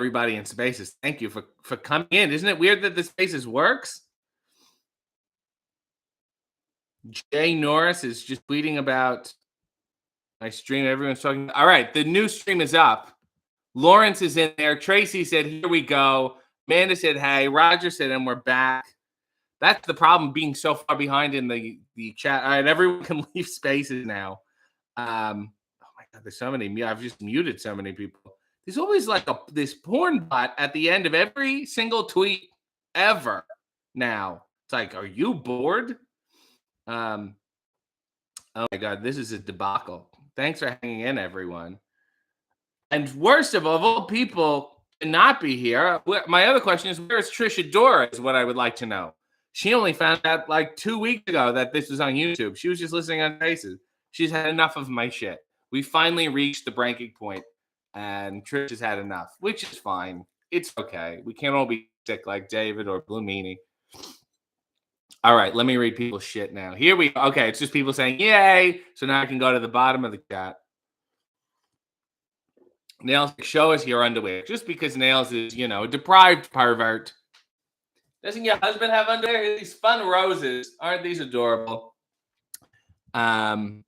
everybody in Spaces. Thank you for coming in. Isn't it weird that the Spaces works? Jay Norris is just tweeting about my stream. Everyone's talking. All right, the new stream is up. Lawrence is in there. Tracy said, "Here we go." Amanda said, "Hey." Roger said, "And we're back." That's the problem, being so far behind in the chat. All right, everyone can leave Spaces now. Oh my God, there's so many. I've just muted so many people. There's always like this porn bot at the end of every single tweet ever. Now it's like, are you bored? Oh my God, this is a debacle. Thanks for hanging in, everyone. And worst of all people to not be here. My other question is, where is Trisha Dora? Is what I would like to know. She only found out like 2 weeks ago that this was on YouTube. She was just listening on Faces. She's had enough of my shit. We finally reached the breaking point, and Trish has had enough, which is fine. It's okay. We can't all be sick like David or Blue Meanie. All right, let me read people's shit now. Here we go. Okay, it's just people saying, yay. So now I can go to the bottom of the chat. Nails, show us your underwear. Just because Nails is, a deprived pervert. Doesn't your husband have underwear? These fun roses. Aren't these adorable? Pogo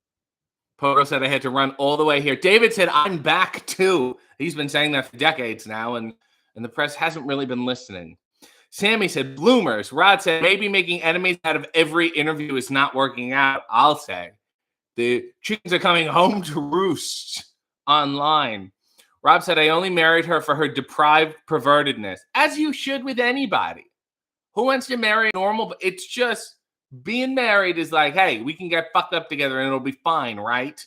said I had to run all the way here. David said, I'm back too. He's been saying that for decades now, and the press hasn't really been listening. Sammy said, bloomers. Rod said, maybe making enemies out of every interview is not working out. I'll say. The chickens are coming home to roost online. Rob said, I only married her for her deprived pervertedness. As you should with anybody. Who wants to marry a normal? It's just being married is like, hey, we can get fucked up together and it'll be fine, right?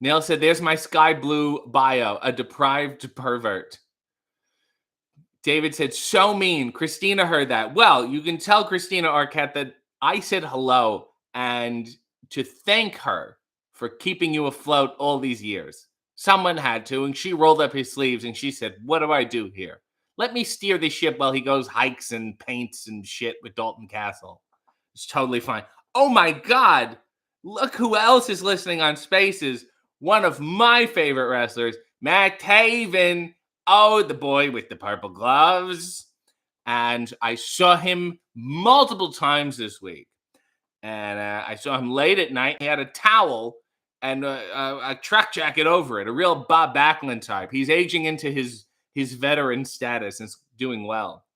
Neil said, there's my sky blue bio, a deprived pervert. David said, so mean. Christina heard that. Well, you can tell Christina Arquette that I said hello and to thank her for keeping you afloat all these years. Someone had to, and she rolled up his sleeves and she said, what do I do here? Let me steer the ship while he goes hikes and paints and shit with Dalton Castle. It's totally fine. Oh my God. Look who else is listening on Spaces. One of my favorite wrestlers, Matt Taven. Oh, the boy with the purple gloves. And I saw him multiple times this week. And I saw him late at night. He had a towel and a track jacket over it, a real Bob Backlund type. He's aging into his veteran status and is doing well.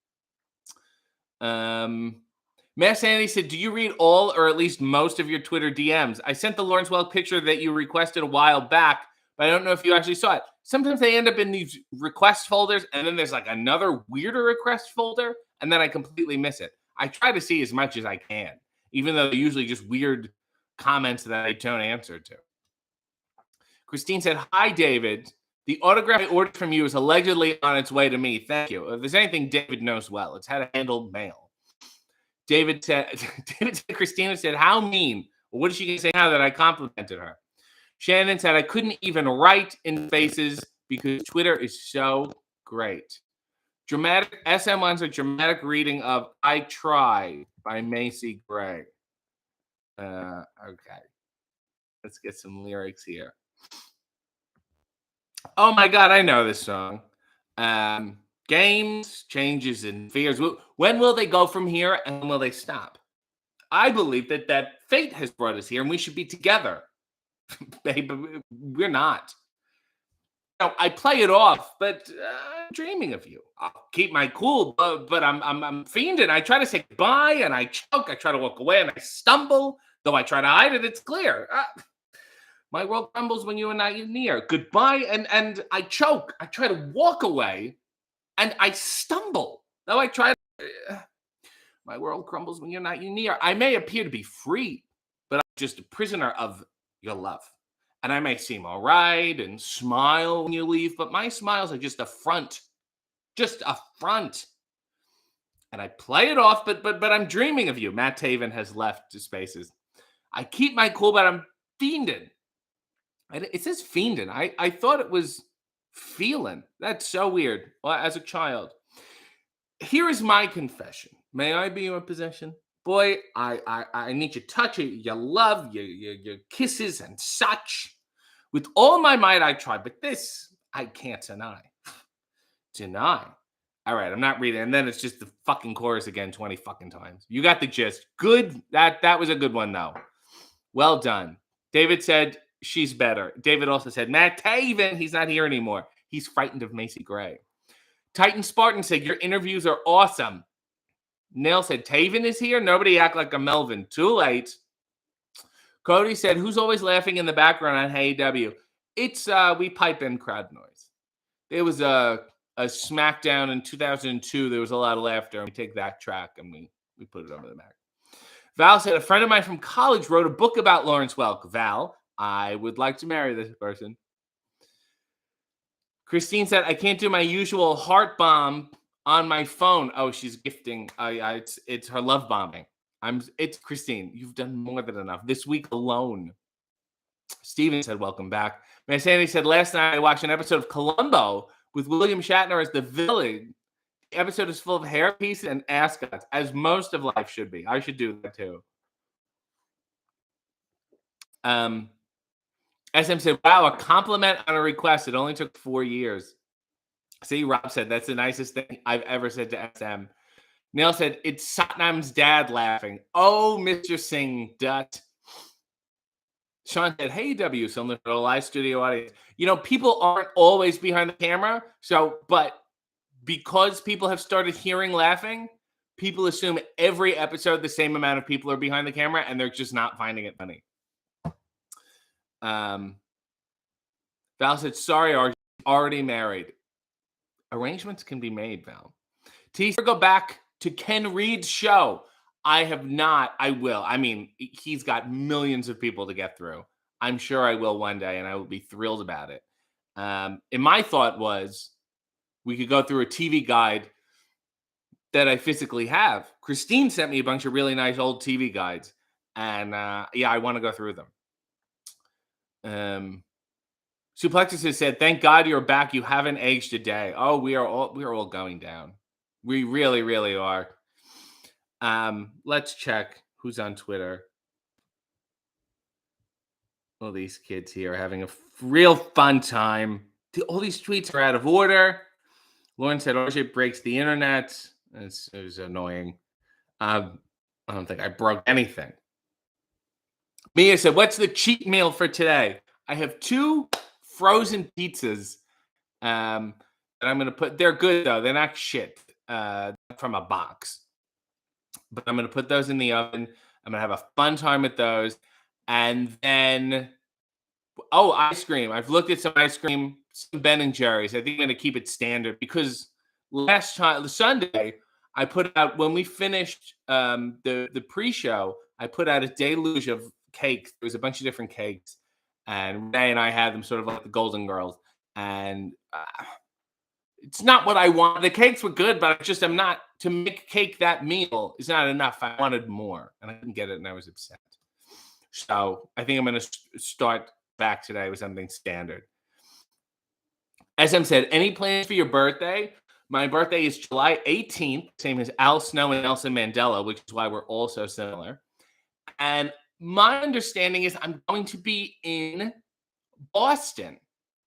Mass Andy said, do you read all or at least most of your Twitter DMs? I sent the Lawrence Welk picture that you requested a while back, but I don't know if you actually saw it. Sometimes they end up in these request folders, and then there's like another weirder request folder, and then I completely miss it. I try to see as much as I can, even though they're usually just weird comments that I don't answer to. Christine said, hi, David. The autograph I ordered from you is allegedly on its way to me. Thank you. If there's anything David knows well, it's how to handle mail. David said, Christina said, how mean? Well, what is she going to say now that I complimented her? Shannon said, I couldn't even write in Faces because Twitter is so great. Dramatic, SM wants a dramatic reading of I Try by Macy Gray. Okay. Let's get some lyrics here. Oh my God, I know this song. Games, changes, and fears. When will they go from here and when will they stop? I believe that fate has brought us here and we should be together. Babe, we're not. Now, I play it off, but I'm dreaming of you. I'll keep my cool, but I'm fiending. I try to say goodbye and I choke. I try to walk away and I stumble. Though I try to hide it, it's clear. My world crumbles when you are not near. Goodbye, and I choke. I try to walk away, and I stumble. Though I try to... my world crumbles when you're not near. I may appear to be free, but I'm just a prisoner of your love. And I may seem all right and smile when you leave, but my smiles are just a front. Just a front. And I play it off, but I'm dreaming of you. Matt Taven has left Spaces. I keep my cool, but I'm fiending. It says fiending. I thought it was feeling. That's so weird. Well, as a child. Here is my confession. May I be your possession? Boy, I need your touch, your love, your kisses and such. With all my might I try, but this I can't deny. Deny. All right, I'm not reading. And then it's just the fucking chorus again 20 fucking times. You got the gist. Good. That was a good one, though. Well done. David said she's better. David also said, Matt Taven, he's not here anymore. He's frightened of Macy Gray. Titan Spartan said, your interviews are awesome. Nail said, Taven is here? Nobody act like a Melvin. Too late. Cody said, who's always laughing in the background on Hey W? It's, we pipe in crowd noise. There was a SmackDown in 2002. There was a lot of laughter. And we take that track and we put it over the Mac. Val said, a friend of mine from college wrote a book about Lawrence Welk. Val, I would like to marry this person. Christine said, I can't do my usual heart bomb on my phone. Oh, she's gifting. It's her love bombing. It's Christine. You've done more than enough. This week alone. Steven said, welcome back. Sandy said, last night I watched an episode of Columbo with William Shatner as the villain. The episode is full of hair pieces and ascots, as most of life should be. I should do that too. SM said, wow, a compliment on a request. It only took 4 years. See, Rob said, that's the nicest thing I've ever said to SM. Neil said, it's Satnam's dad laughing. Oh, Mr. Singh, Dutt. Sean said, hey, W, similar to a live studio audience. You know, people aren't always behind the camera. But because people have started hearing laughing, people assume every episode the same amount of people are behind the camera, and they're just not finding it funny. Val said, sorry, RJ, already married. Arrangements can be made, Val. Teaser, go back to Ken Reed's show. I have not. I will. I mean, he's got millions of people to get through. I'm sure I will one day, and I will be thrilled about it. And my thought was we could go through a TV guide that I physically have. Christine sent me a bunch of really nice old TV guides, and yeah, I want to go through them. Suplexus has said, thank God you're back. You haven't aged a day. Oh, we are all going down. We really, really are. Let's check who's on Twitter. All these kids here are having a real fun time. All these tweets are out of order. Lauren said, RJ breaks the internet. It was annoying. I don't think I broke anything. Mia said, what's the cheat meal for today? I have 2 frozen pizzas that I'm going to put. They're good, though. They're not shit from a box. But I'm going to put those in the oven. I'm going to have a fun time with those. And then, ice cream. I've looked at some ice cream, some Ben & Jerry's. I think I'm going to keep it standard because last time, the Sunday, I put out, when we finished the pre-show, I put out a deluge of cakes. There was a bunch of different cakes. And Renee and I had them sort of like the Golden Girls. And it's not what I want. The cakes were good, but I'm not, to make cake that meal is not enough. I wanted more, and I didn't get it, and I was upset. So I think I'm going to start back today with something standard. SM said, any plans for your birthday? My birthday is July 18th, same as Al Snow and Nelson Mandela, which is why we're all so similar. And my understanding is I'm going to be in Boston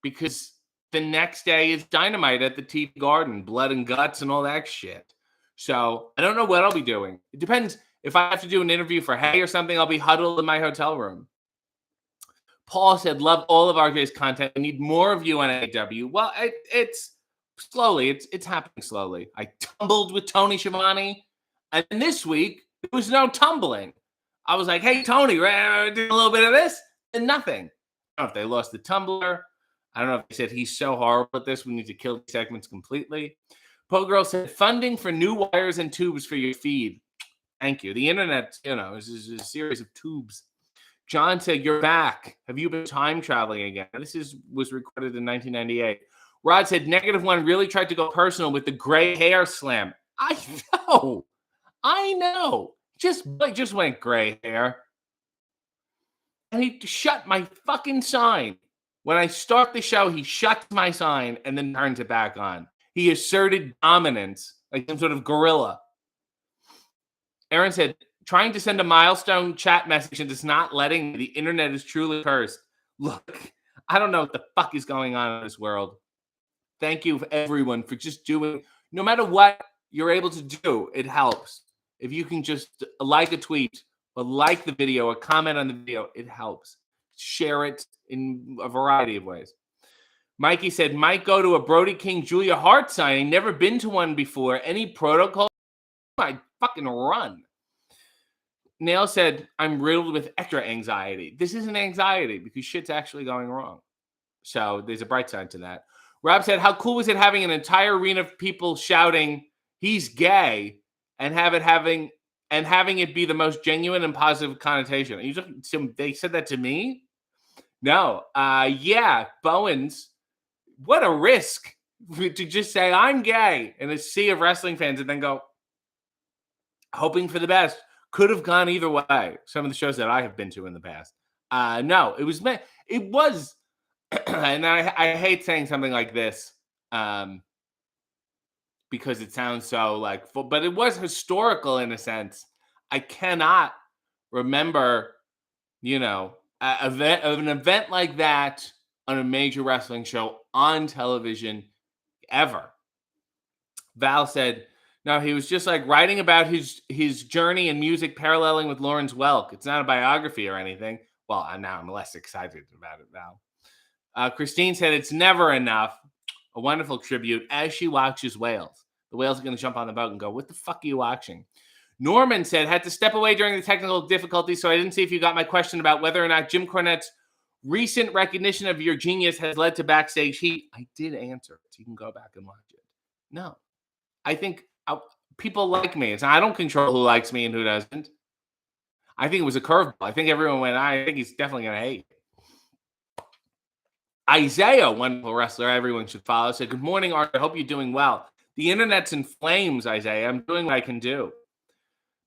because the next day is Dynamite at the TD Garden, blood and guts and all that shit. So I don't know what I'll be doing. It depends. If I have to do an interview for Hey or something, I'll be huddled in my hotel room. Paul said, love all of RJ's content. I need more of you on AW. Well, it's slowly. It's happening slowly. I tumbled with Tony Schiavone. And this week, there was no tumbling. I was like, hey, Tony, do a little bit of this? And nothing. I don't know if they lost the tumbler. I don't know if they said he's so horrible at this, we need to kill the segments completely. Poe Girl said, funding for new wires and tubes for your feed. Thank you. The internet, is a series of tubes. John said, you're back. Have you been time traveling again? This was recorded in 1998. Rod said, -1 really tried to go personal with the gray hair slam. I know. Just went gray hair. And he shut my fucking sign. When I start the show, he shuts my sign and then turns it back on. He asserted dominance like some sort of gorilla. Aaron said, trying to send a milestone chat message and it's not letting me. The internet is truly cursed. Look, I don't know what the fuck is going on in this world. Thank you, everyone, for just doing. No matter what you're able to do, it helps. If you can just like a tweet or like the video or comment on the video, it helps. Share it in a variety of ways. Mikey said, might go to a Brody King Julia Hart signing. Never been to one before. Any protocol? I'd fucking run. Nail said, I'm riddled with extra anxiety. This isn't anxiety because shit's actually going wrong. So there's a bright side to that. Rob said, how cool was it having an entire arena of people shouting, he's gay, and having it be the most genuine and positive connotation? They said that to me? No. Yeah, Bowens. What a risk to just say, I'm gay in a sea of wrestling fans and then go, hoping for the best. Could have gone either way. Some of the shows that I have been to in the past. No, it was, and I hate saying something like this because it sounds so like, but it was historical in a sense. I cannot remember, an event like that on a major wrestling show on television ever. Val said, no, he was just like writing about his journey in music, paralleling with Lawrence Welk. It's not a biography or anything. Well, now I'm less excited about it, Val. Christine said, it's never enough. A wonderful tribute as she watches whales. The whales are going to jump on the boat and go, what the fuck are you watching? Norman said, had to step away during the technical difficulties, so I didn't see if you got my question about whether or not Jim Cornette's recent recognition of your genius has led to backstage heat. I did answer it, so you can go back and watch it. No. I think people like me. I don't control who likes me and who doesn't. I think it was a curveball. I think everyone went, I think he's definitely going to hate. Isaiah, wonderful wrestler everyone should follow, said, good morning, Art. I hope you're doing well. The internet's in flames, Isaiah. I'm doing what I can do.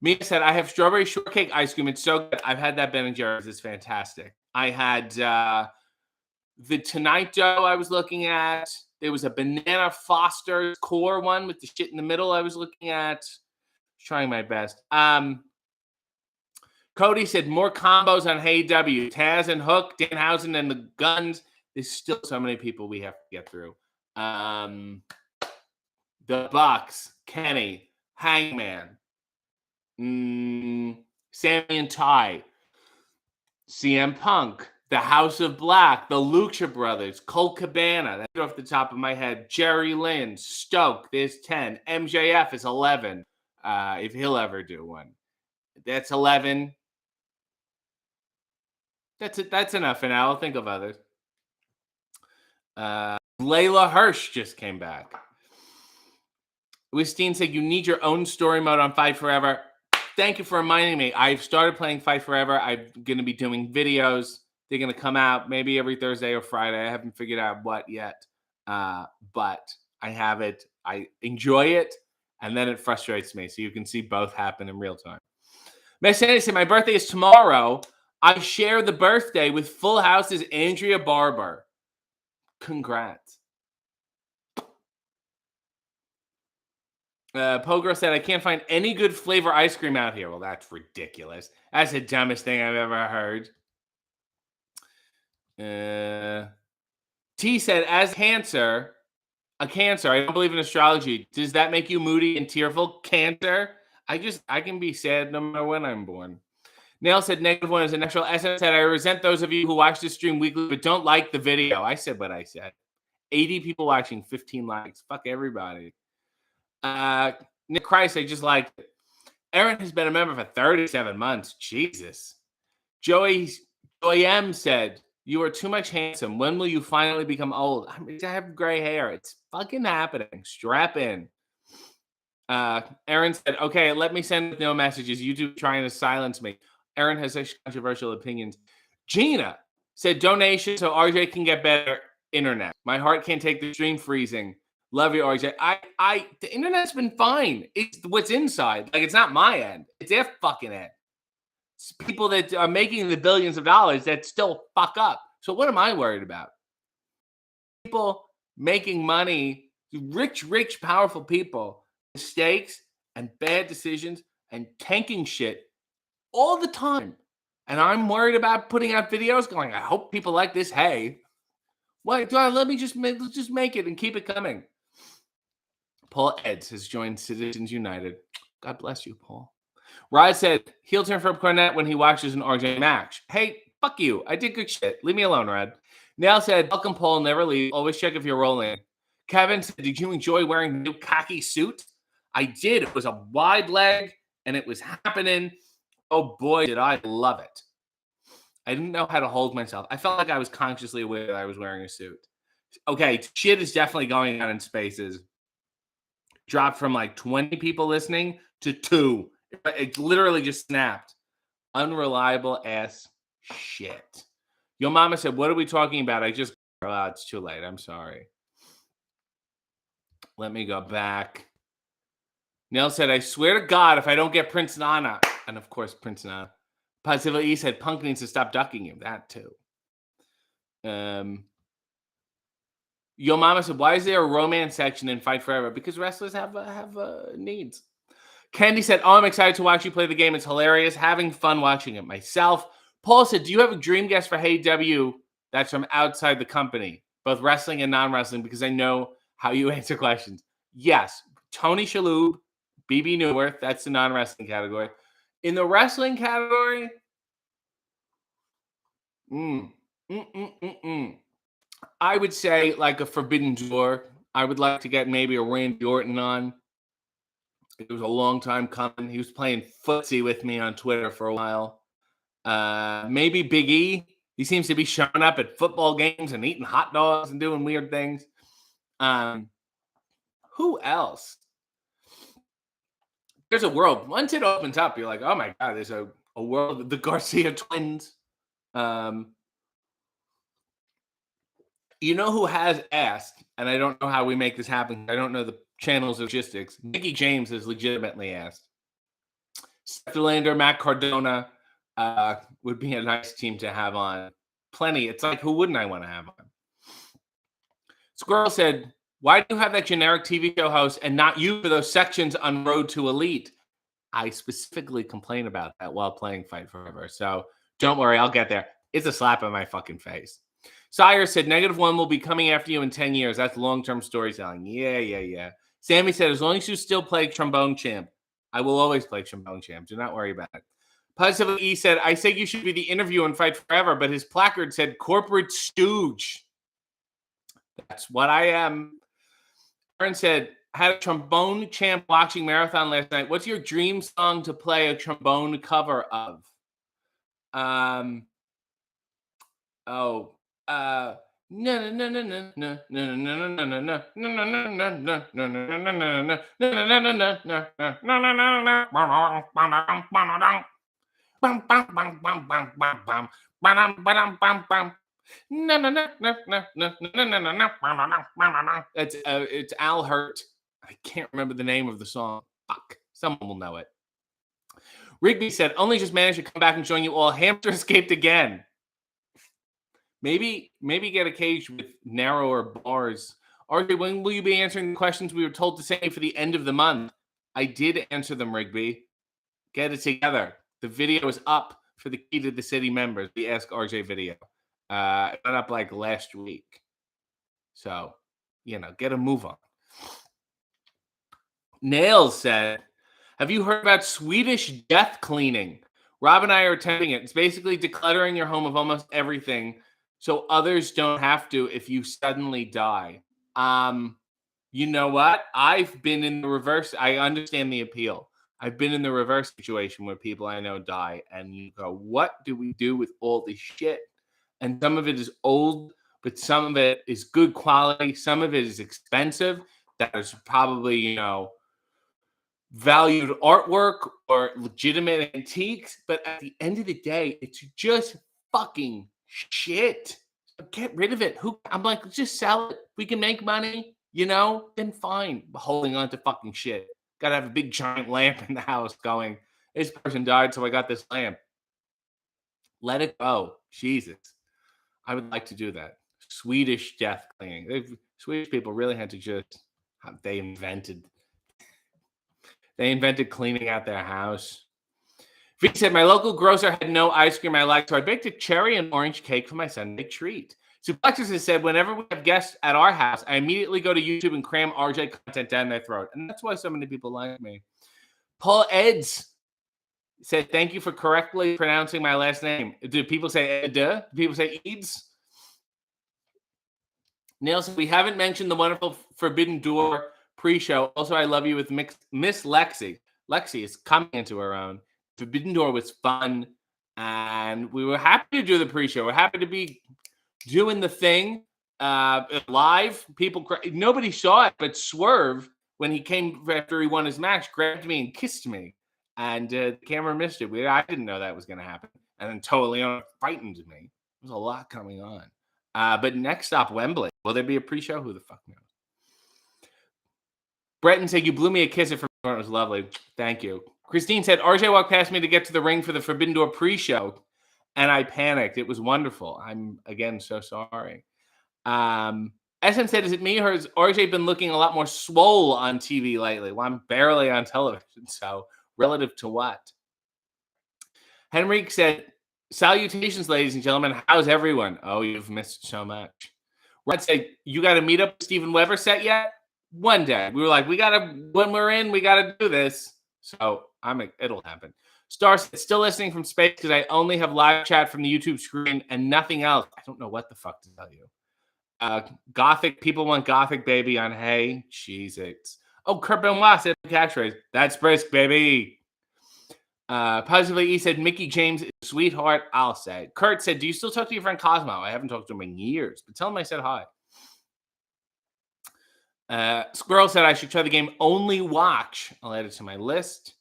Mia said, I have strawberry shortcake ice cream. It's so good. I've had that Ben & Jerry's. It's fantastic. I had the Tonight Dough I was looking at. There was a Banana Foster's core one with the shit in the middle I was looking at. Trying my best. Cody said, more combos on AEW. Taz and Hook, Danhausen and the Guns. There's still so many people we have to get through. The Bucks, Kenny, Hangman, Sammy and Ty, CM Punk, the House of Black, the Lucha Brothers, Colt Cabana. That's off the top of my head. Jerry Lynn, Stoke. There's 10. MJF is 11. If he'll ever do one. That's 11. That's it. That's enough for now. I'll think of others. Layla Hirsch just came back. Wistine said, you need your own story mode on Fight Forever. Thank you for reminding me. I've started playing Fight Forever. I'm going to be doing videos. They're going to come out maybe every Thursday or Friday. I haven't figured out what yet. But I have it. I enjoy it. And then it frustrates me. So you can see both happen in real time. Messani said, my birthday is tomorrow. I share the birthday with Full House's Andrea Barber. Congrats. Pogro said, I can't find any good flavor ice cream out here. Well, that's ridiculous. That's the dumbest thing I've ever heard. T said, as a cancer, I don't believe in astrology. Does that make you moody and tearful? Cancer? I can be sad no matter when I'm born. Nail said, -1 is a natural. SM said, I resent those of you who watch this stream weekly but don't like the video. I said what I said. 80 people watching, 15 likes. Fuck everybody. Nick Christ, I just liked it. Aaron has been a member for 37 months. Jesus. Joey M said, you are too much handsome. When will you finally become old? I have gray hair. It's fucking happening. Strap in. Aaron said, okay, let me send no messages. YouTube trying to silence me. Aaron has such controversial opinions. Gina said, donation so RJ can get better internet. My heart can't take the stream freezing. Love you, RJ. The internet's been fine. It's what's inside. Like, it's not my end. It's their fucking end. It's people that are making the billions of dollars that still fuck up. So what am I worried about? People making money, rich, powerful people, mistakes and bad decisions and tanking shit all the time. And I'm worried about putting out videos going, I hope people like this. Hey, Why? Let me just let's just make it and keep it coming. Paul Eds has joined Citizens United. God bless you, Paul. Rod said he'll turn for Cornette when he watches an RJ match. Hey, fuck you. I did good shit. Leave me alone, Rod. Nail said, welcome, Paul. Never leave. Always check if you're rolling. Kevin said, did you enjoy wearing the new khaki suit? I did. It was a wide leg, and it was happening. Oh, boy, did I love it. I didn't know how to hold myself. I felt like I was consciously aware that I was wearing a suit. Okay, shit is definitely going on in spaces. Dropped from like 20 people listening to 2. It literally just snapped. Unreliable ass shit. Your mama said, what are we talking about? It's too late. I'm sorry. Let me go back. Neil said, I swear to God, if I don't get Prince Nana. And of course, Prince Nana. Positively E said, Punk needs to stop ducking you. That too. Yo mama said, why is there a romance section in Fight Forever? Because wrestlers have needs. Candy said, oh, I'm excited to watch you play the game. It's hilarious. Having fun watching it myself. Paul said, do you have a dream guest for Hey W that's from outside the company, both wrestling and non-wrestling, because I know how you answer questions? Yes. Tony Shalhoub, BB Newirth, that's the non-wrestling category. In the wrestling category, I would say like a Forbidden Door. I would like to get maybe a Randy Orton on. It was a long time coming. He was playing footsie with me on Twitter for a while. Maybe Big E. He seems to be showing up at football games and eating hot dogs and doing weird things. Who else? There's a world. Once it opens up, you're like, oh my God, there's a world. The Garcia twins. You know who has asked, and I don't know how we make this happen. I don't know the channel's logistics. Mickey James has legitimately asked. Seth Lander, Matt Cardona would be a nice team to have on. Plenty. It's like, who wouldn't I want to have on? Squirrel said, why do you have that generic TV show host and not you for those sections on Road to Elite? I specifically complain about that while playing Fight Forever. So don't worry, I'll get there. It's a slap in my fucking face. Sire said, -1 will be coming after you in 10 years. That's long-term storytelling. Yeah. Sammy said, as long as you still play Trombone Champ, I will always play Trombone Champ. Do not worry about it. Positively E said, I say you should be the interview in Fight Forever, but his placard said corporate stooge. That's what I am. Aaron said, had a Trombone Champ watching marathon last night. What's your dream song to play a trombone cover of? It's Al Hurt. I can't remember the name of the song. Fuck. Someone will know it. Rigby said, only just managed to come back and join you all. Hamster escaped again. Maybe get a cage with narrower bars. RJ, when will you be answering the questions we were told to say for the end of the month? I did answer them, Rigby. Get it together. The video is up for the Key to the City members, the Ask RJ video. It went up like last week. So, get a move on. Nails said, have you heard about Swedish death cleaning? Rob and I are attempting it. It's basically decluttering your home of almost everything so others don't have to if you suddenly die. You know what? I've been in the reverse. I understand the appeal. I've been in the reverse situation where people I know die, and you go, what do we do with all this shit? And some of it is old, but some of it is good quality. Some of it is expensive. That is probably, valued artwork or legitimate antiques. But at the end of the day, it's just fucking shit. Get rid of it. I'm like, let's just sell it. We can make money, then fine. But holding on to fucking shit. Got to have a big giant lamp in the house going, this person died, so I got this lamp. Let it go. Jesus. I would like to do that. Swedish death cleaning. Swedish people really had to just, they invented cleaning out their house. V said, my local grocer had no ice cream I liked, so I baked a cherry and orange cake for my Sunday treat. Suplexus has said, whenever we have guests at our house, I immediately go to YouTube and cram RJ content down their throat. And that's why so many people like me. Paul Eds said, thank you for correctly pronouncing my last name. Do people say Ed? Do people say Eads? Neil said, we haven't mentioned the wonderful Forbidden Door pre-show. Also, I love you with Miss Lexi. Lexi is coming into her own. Forbidden Door was fun. And we were happy to do the pre-show. We're happy to be doing the thing live. People, nobody saw it, but Swerve, when he came after he won his match, grabbed me and kissed me. And the camera missed it. I didn't know that was going to happen. And then Toa Leon frightened me. There's a lot coming on. But next stop, Wembley. Will there be a pre-show? Who the fuck knows? Breton said, you blew me a kiss. It was lovely. Thank you. Christine said, RJ walked past me to get to the ring for the Forbidden Door pre-show, and I panicked. It was wonderful. I'm, again, so sorry. SM said, is it me or has RJ been looking a lot more swole on TV lately? Well, I'm barely on television, so relative to what? Henrique said, salutations, ladies and gentlemen. How's everyone? Oh, you've missed so much. Rod said, you got to meet up with Steven Weber set yet? One day. We were like, when we're in, we got to do this. So it'll happen. Star said, still listening from space because I only have live chat from the YouTube screen and nothing else. I don't know what the fuck to tell you. Gothic, people want Gothic baby on Hey. Cheez-Its. Oh, Kurt Benoit said catchphrase. That's brisk, baby. Positively, he said, Mickey James is a sweetheart, I'll say. Kurt said, do you still talk to your friend Cosmo? I haven't talked to him in years, but tell him I said hi. Squirrel said, I should try the game Only Watch. I'll add it to my list.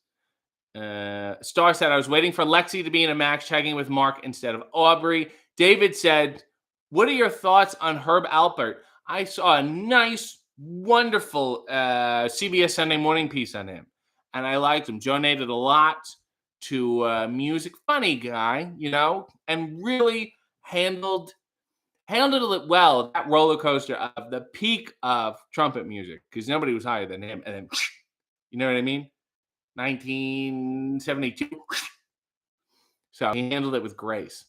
Star said, I was waiting for Lexi to be in a match tagging with Mark instead of Aubrey. David said, what are your thoughts on Herb Alpert? I saw a nice, wonderful CBS Sunday Morning piece on him, and I liked him. Donated a lot to music. Funny guy, and really handled it well, that roller coaster of the peak of trumpet music, because nobody was higher than him. And then, you know what I mean? 1972. So he handled it with grace.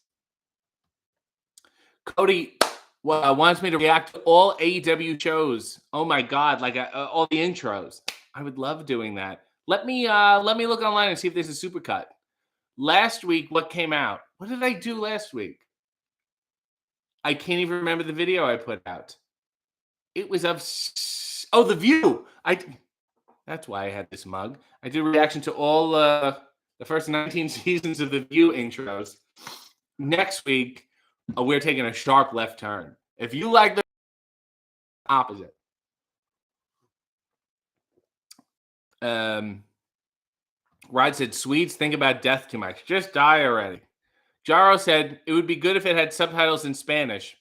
Cody wants me to react to all AEW shows. Oh my God, like all the intros. I would love doing that. Let me look online and see if there's a supercut. Last week, what came out? What did I do last week? I can't even remember the video I put out. It was of The View. That's why I had this mug. I did a reaction to all the first 19 seasons of The View intros. Next week, we're taking a sharp left turn. If you like the opposite. Rod said, Swedes think about death too much. Just die already. Jaro said, it would be good if it had subtitles in Spanish.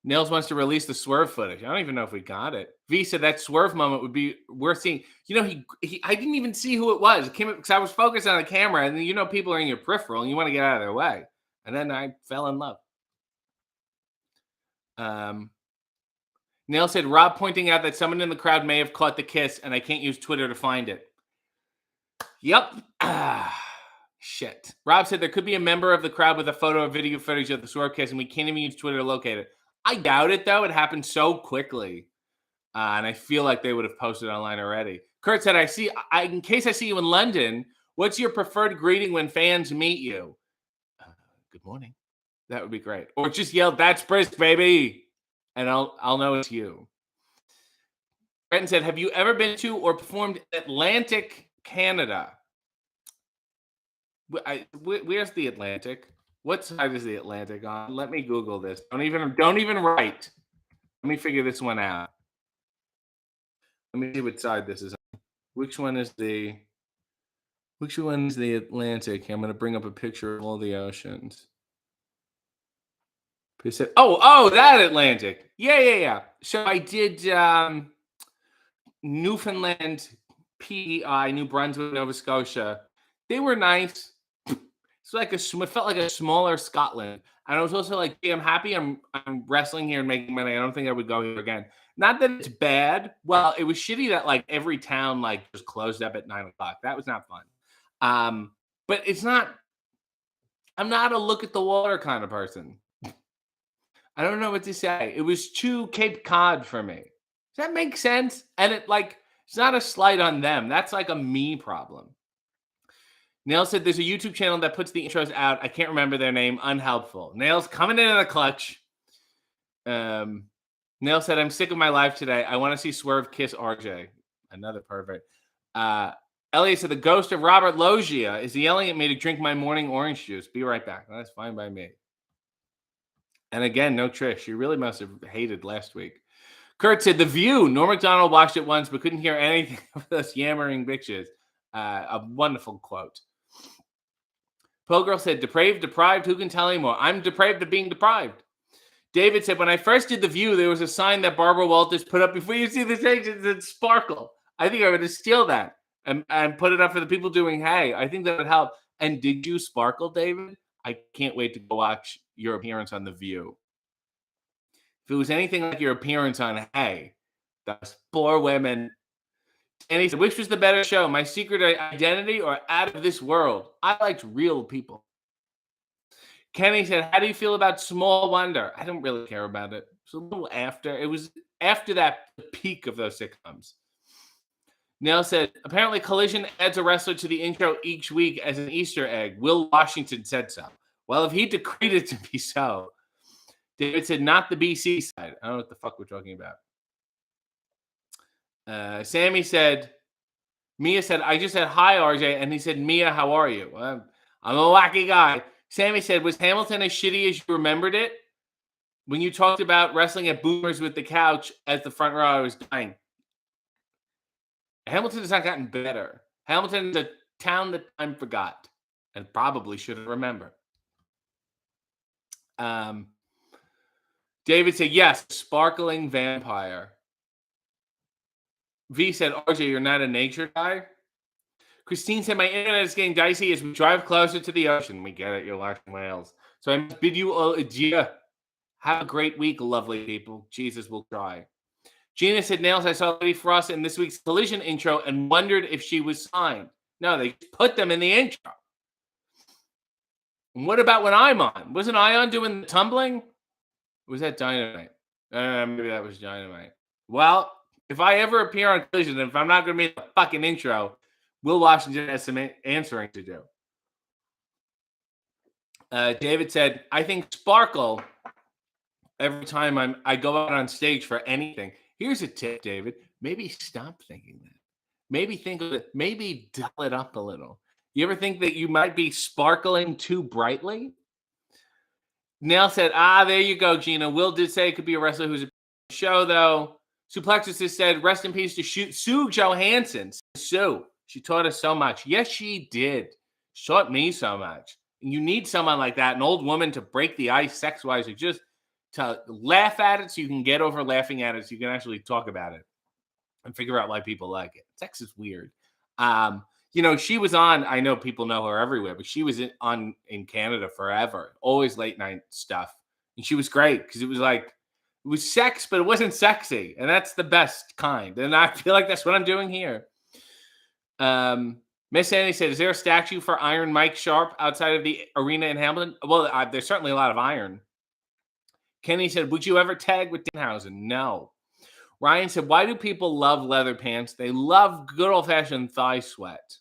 Nils wants to release the Swerve footage. I don't even know if we got it. V said that Swerve moment would be worth seeing. I didn't even see who it was. It came because I was focused on the camera, and then people are in your peripheral, and you want to get out of their way. And then I fell in love. Neil said, Rob pointing out that someone in the crowd may have caught the kiss, and I can't use Twitter to find it. Yep. Shit. Rob said there could be a member of the crowd with a photo or video footage of the Swerve kiss, and we can't even use Twitter to locate it. I doubt it, though. It happened so quickly. And I feel like they would have posted online already. Kurt said, in case I see you in London, what's your preferred greeting when fans meet you? Good morning. That would be great. Or just yell, that's brisk, baby. And I'll know it's you. Brenton said, have you ever been to or performed Atlantic, Canada? Where's the Atlantic? What side is the Atlantic on? Let me Google this. Don't even write. Let me figure this one out. Let me see what side this is on. Which one is the Atlantic? I'm going to bring up a picture of all the oceans. Oh, that Atlantic. Yeah. So I did Newfoundland, PEI, New Brunswick, Nova Scotia. They were nice. It felt like a smaller Scotland. And I was also like, hey, I'm happy I'm wrestling here and making money. I don't think I would go here again. Not that it's bad. Well, it was shitty that every town just closed up at 9:00. That was not fun. But it's not. I'm not a look at the water kind of person. I don't know what to say. It was too Cape Cod for me. Does that make sense? And it's not a slight on them. That's like a me problem. Nail said there's a YouTube channel that puts the intros out. I can't remember their name. Unhelpful. Nail's coming in the clutch. Nail said, I'm sick of my life today. I want to see Swerve kiss RJ. Another pervert. Elliot said, the ghost of Robert Loggia is yelling at me to drink my morning orange juice. Be right back. That's fine by me. And again, no Trish. You really must have hated last week. Kurt said, The View. Norm Macdonald watched it once, but couldn't hear anything of those yammering bitches. A wonderful quote. Pogirl said, depraved, deprived, who can tell anymore? I'm depraved of being deprived. David said, when I first did The View, there was a sign that Barbara Walters put up before you see the stage. It said sparkle. I think I'm going to steal that and put it up for the people doing Hey. I think that would help. And did you sparkle, David? I can't wait to go watch your appearance on The View. If it was anything like your appearance on Hey, those poor women. And he said, which was the better show, My Secret Identity or Out of This World? I liked real people. Kenny said, how do you feel about Small Wonder? I don't really care about it. It was a little after. It was after that peak of those sitcoms. Nell said, apparently Collision adds a wrestler to the intro each week as an Easter egg. Will Washington said so. Well, if he decreed it to be so. David said, not the BC side. I don't know what the fuck we're talking about. Sammy said, Mia said, I just said, hi, RJ. And he said, Mia, how are you? Well, I'm a wacky guy. Sammy said, was Hamilton as shitty as you remembered it? When you talked about wrestling at Boomers with the couch as the front row, I was dying. Hamilton has not gotten better. Hamilton is a town that time forgot and probably should have remembered. David said, yes, sparkling vampire. V said, RJ, you're not a nature guy? Christine said, my internet is getting dicey as we drive closer to the ocean. We get it. You're watching whales. So I must bid you all adieu. Have a great week, lovely people. Jesus will try. Gina said, Nails, I saw Lady Frost in this week's Collision intro and wondered if she was signed. No, they put them in the intro. And what about when I'm on? Wasn't I on doing the tumbling? Or was that Dynamite? Maybe that was Dynamite. Well, if I ever appear on Collision, if I'm not going to be in the fucking intro, Will Washington has some answering to do. David said, I think sparkle every time I go out on stage for anything. Here's a tip, David. Maybe stop thinking that. Maybe think of it. Maybe dull it up a little. You ever think that you might be sparkling too brightly? Nell said, there you go, Gina. Will did say it could be a wrestler who's a show, though. Suplexus has said, rest in peace to Sue Johansson. Sue. She taught us so much. Yes, she did. She taught me so much. And you need someone like that, an old woman to break the ice sex-wise, or just to laugh at it so you can get over laughing at it so you can actually talk about it and figure out why people like it. Sex is weird. She was on, I know people know her everywhere, but she was in Canada forever. Always late night stuff. And she was great because it was sex, but it wasn't sexy. And that's the best kind. And I feel like that's what I'm doing here. Miss Annie said, is there a statue for Iron Mike Sharp outside of the arena in Hamilton? Well, there's certainly a lot of iron. Kenny said, would you ever tag with Danhausen? No. Ryan said, why do people love leather pants? They love good old-fashioned thigh sweat.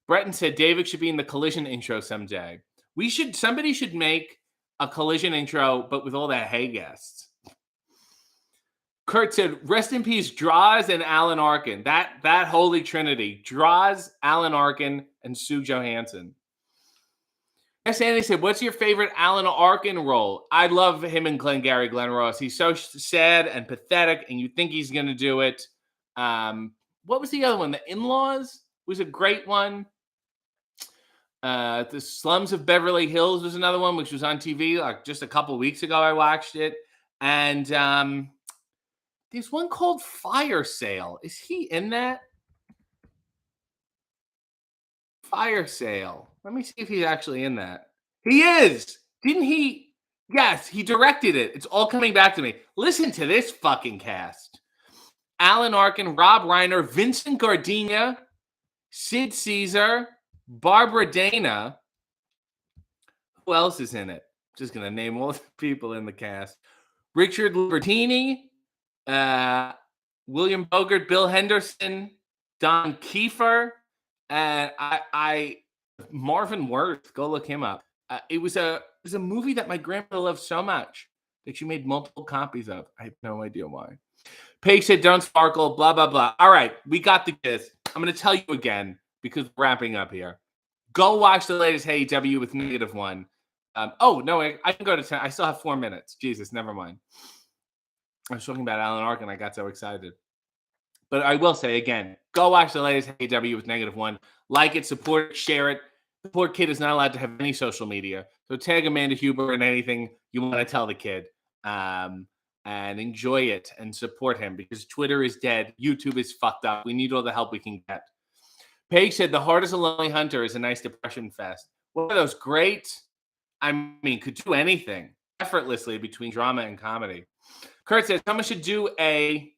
Breton said, David should be in the Collision intro someday. Somebody should make a Collision intro, but with all the Hey guests. Kurt said, rest in peace, Droz and Alan Arkin. That holy trinity. Droz, Alan Arkin, and Sue Johansson. Yes, Andy said, what's your favorite Alan Arkin role? I love him and Glengarry Glen Ross. He's so sad and pathetic, and you think he's going to do it. What was the other one? The In-Laws was a great one. The Slums of Beverly Hills was another one, which was on TV like just a couple weeks ago. I watched it. And there's one called Fire Sale. Is he in that? Fire Sale. Let me see if he's actually in that. He is. Didn't he? Yes, he directed it. It's all coming back to me. Listen to this fucking cast. Alan Arkin, Rob Reiner, Vincent Gardenia, Sid Caesar, Barbara Dana. Who else is in it? Just gonna name all the people in the cast: Richard Libertini, William Bogart, Bill Henderson, Don Kiefer, and I Marvin Worth. Go look him up. It was a movie that my grandmother loved so much that she made multiple copies of. I have no idea why. Paige said, "Don't sparkle." Blah blah blah. All right, we got the gist. I'm gonna tell you again because we're wrapping up here. Go watch the latest AEW with -1. Oh no, I can go to 10. I still have 4 minutes. Jesus, never mind. I was talking about Alan Arkin. I got so excited. But I will say again, go watch the latest AEW with -1. Like it, support it, share it. The poor kid is not allowed to have any social media. So tag Amanda Huber in anything you want to tell the kid. And enjoy it and support him because Twitter is dead. YouTube is fucked up. We need all the help we can get. Paige said, "The Hardest and Lonely Hunter is a nice depression fest." One of those great, I mean, could do anything effortlessly between drama and comedy. Kurt says, "Someone should do a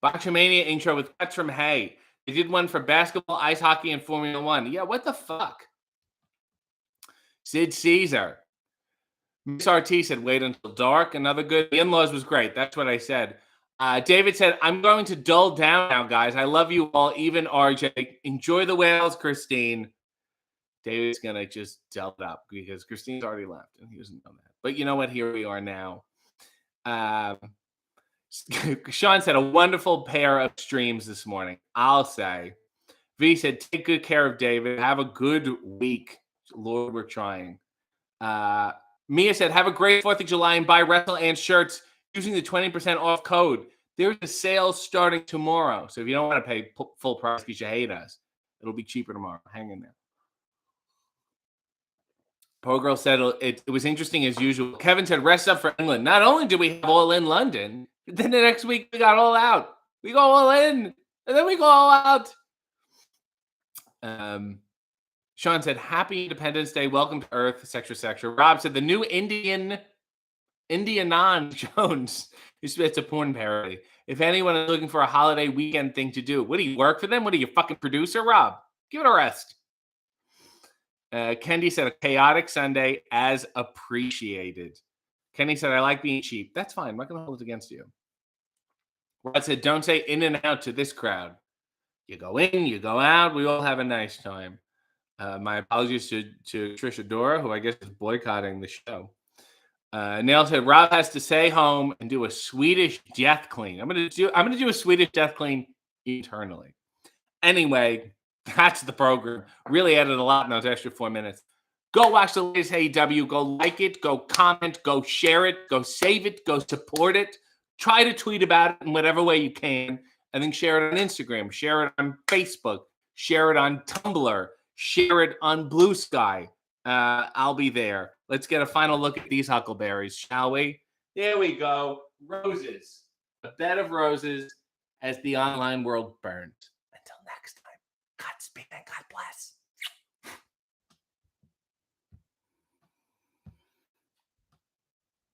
Botchamania intro with cuts from Hay. They did one for basketball, ice hockey, and Formula One." Yeah, what the fuck? Sid Caesar. Miss RT said, "Wait until dark." Another good. The In-Laws was great. That's what I said. David said, "I'm going to dull down now, guys. I love you all, even RJ. Enjoy the whales, Christine." David's going to just dull it up because Christine's already left and he doesn't know that. But you know what? Here we are now. Sean said, "A wonderful pair of streams this morning." I'll say. V said, "Take good care of David. Have a good week." Lord, we're trying. Mia said, "Have a great 4th of July and buy Wrestle and shirts using the 20% off code. There's a sale starting tomorrow. So if you don't want to pay full price because you hate us, it'll be cheaper tomorrow. Hang in there." Pogirl said, it was interesting as usual. Kevin said, "Rest up for England." Not only do we have All In London, but then the next week we got All Out. We go All In, and then we go All Out. Sean said, "Happy Independence Day. Welcome to Earth, etc. Rob said, "The new Indianan Jones." It's a porn parody. "If anyone is looking for a holiday weekend thing to do," what do you work for them? What are you, fucking producer, Rob? Give it a rest. Kendi said, "A chaotic Sunday as appreciated." Kenny said, "I like being cheap." That's fine. I'm not going to hold it against you. Rod said, "Don't say in and out to this crowd. You go in, you go out. We all have a nice time." My apologies to Trisha Dora, who I guess is boycotting the show. Nail said, "Rob has to stay home and do a Swedish death clean." I'm gonna do a Swedish death clean internally. Anyway, that's the program. Really added a lot in those extra 4 minutes. Go watch the latest AEW. Go like it. Go comment. Go share it. Go save it. Go support it. Try to tweet about it in whatever way you can. And then share it on Instagram. Share it on Facebook. Share it on Tumblr. Share it on Blue Sky. I'll be there. Let's get a final look at these huckleberries, shall we? There we go. Roses. A bed of roses as the online world burns.